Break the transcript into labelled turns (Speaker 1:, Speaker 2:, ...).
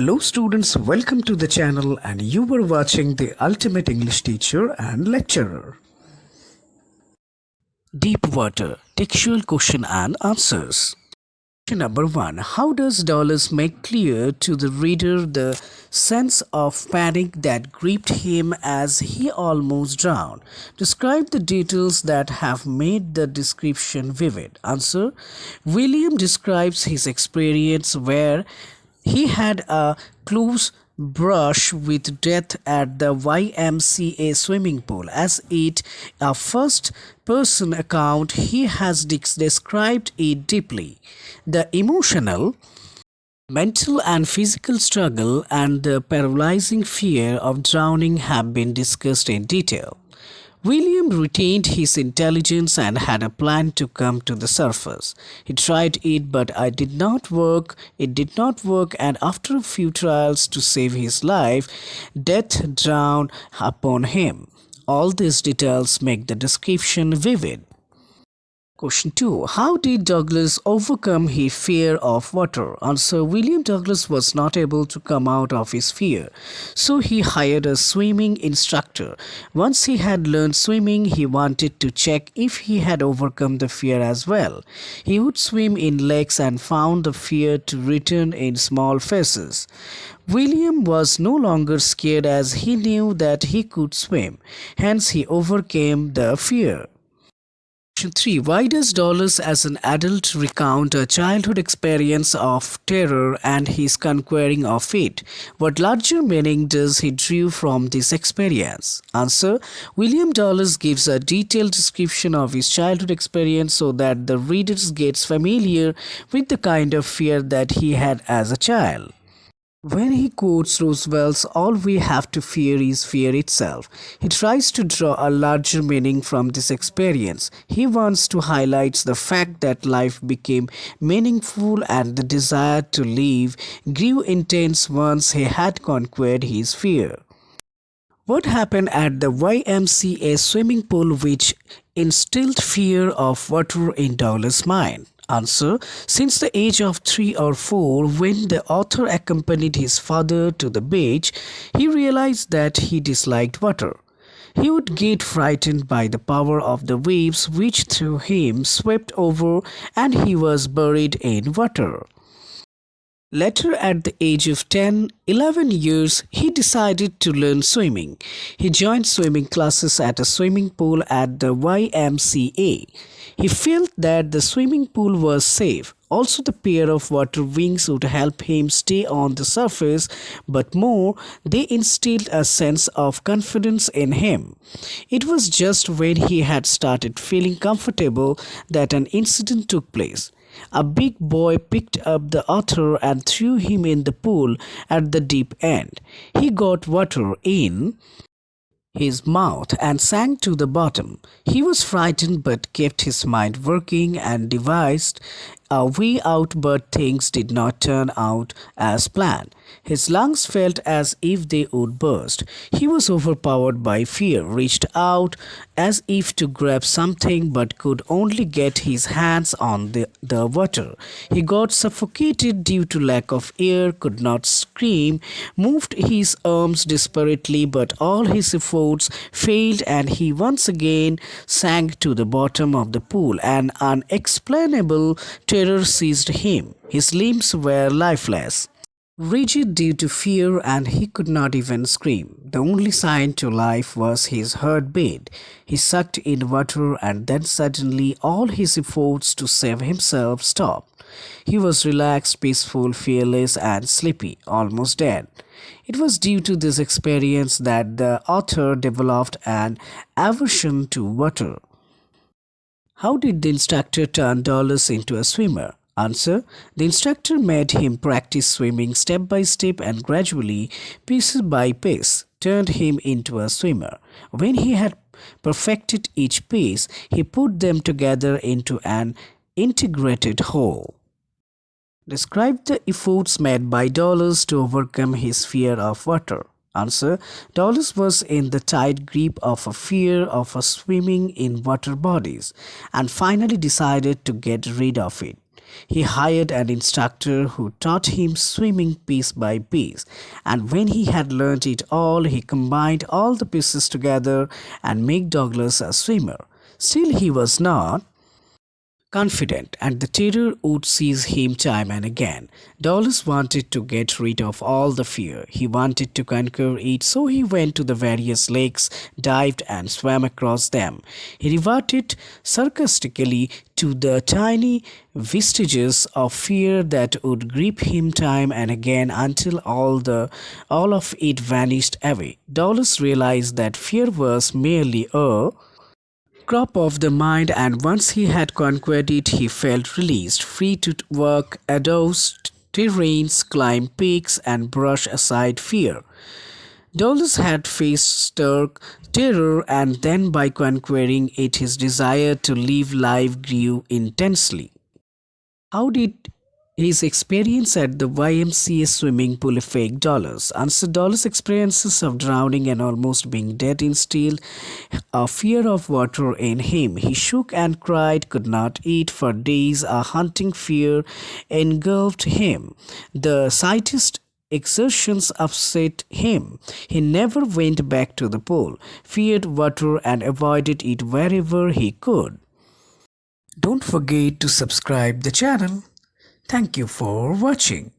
Speaker 1: Hello students, welcome to the channel and you were watching the ultimate English teacher and lecturer. Deep water, textual question and answers. Question number 1. How does Dollars make clear to the reader the sense of panic that gripped him as he almost drowned? Describe the details that have made the description vivid. Answer. William describes his experience where he had a close brush with death at the YMCA swimming pool. As it a first person account, he has described it deeply. The emotional, mental and physical struggle and the paralyzing fear of drowning have been discussed in detail. William retained his intelligence and had a plan to come to the surface. He tried it, but it did not work. It did not work, and after a few trials to save his life, death drowned upon him. All these details make the description vivid. Question 2. How did Douglas overcome his fear of water? Answer. William Douglas was not able to come out of his fear, so he hired a swimming instructor. Once he had learned swimming, he wanted to check if he had overcome the fear as well. He would swim in lakes and found the fear to return in small phases. William was no longer scared as he knew that he could swim. Hence, he overcame the fear. Question 3. Why does Dollars as an adult recount a childhood experience of terror and his conquering of it? What larger meaning does he draw from this experience? Answer. William Dollars gives a detailed description of his childhood experience so that the reader gets familiar with the kind of fear that he had as a child. When he quotes Roosevelt's "all we have to fear is fear itself," he tries to draw a larger meaning from this experience. He wants to highlight the fact that life became meaningful and the desire to live grew intense once he had conquered his fear. What happened at the YMCA swimming pool which instilled fear of water in Dollars' mind? Answer. Since the age of 3 or 4, when the author accompanied his father to the beach, he realized that he disliked water. He would get frightened by the power of the waves which threw him, swept over, and he was buried in water. Later, at the age of 11 years, he decided to learn swimming. He joined swimming classes at a swimming pool at the YMCA. He felt that the swimming pool was safe. Also, the pair of water wings would help him stay on the surface, but more, they instilled a sense of confidence in him. It was just when he had started feeling comfortable that an incident took place. A big boy picked up the otter and threw him in the pool at the deep end. He got water in his mouth and sank to the bottom. He was frightened but kept his mind working and devised a way out, but things did not turn out as planned. His lungs felt as if they would burst. He was overpowered by fear, reached out as if to grab something but could only get his hands on the water. He got suffocated due to lack of air, could not scream, moved his arms desperately, but all his efforts failed and he once again sank to the bottom of the pool. An unexplainable terror seized him. His limbs were lifeless, rigid due to fear, and he could not even scream. The only sign to life was his heartbeat. He sucked in water and then suddenly all his efforts to save himself stopped. He was relaxed, peaceful, fearless and sleepy, almost dead. It was due to this experience that the author developed an aversion to water. How did the instructor turn Dollars into a swimmer? Answer. The instructor made him practice swimming step by step and gradually, piece by piece, turned him into a swimmer. When he had perfected each piece, he put them together into an integrated whole. Describe the efforts made by Dollars to overcome his fear of water. Answer. Dollars was in the tight grip of a fear of swimming in water bodies and finally decided to get rid of it. He hired an instructor who taught him swimming piece by piece, and when he had learned it all, he combined all the pieces together and made Douglas a swimmer. Still, he was not confident, and the terror would seize him time and again. Dolores wanted to get rid of all the fear. He wanted to conquer it, so he went to the various lakes, dived, and swam across them. He reverted sarcastically to the tiny vestiges of fear that would grip him time and again until all of it vanished away. Dolores realized that fear was merely a crop of the mind, and once he had conquered it, he felt released, free to work outdoors, terrains, climb peaks, and brush aside fear. Dolus had faced stark terror, and then by conquering it, his desire to live life grew intensely. How did his experience at the YMCA swimming pool affect Dollars? Answer: Dollars' experiences of drowning and almost being dead instilled a fear of water in him. He shook and cried, could not eat for days. A haunting fear engulfed him. The slightest exertions upset him. He never went back to the pool, feared water, and avoided it wherever he could. Don't forget to subscribe the channel. Thank you for watching.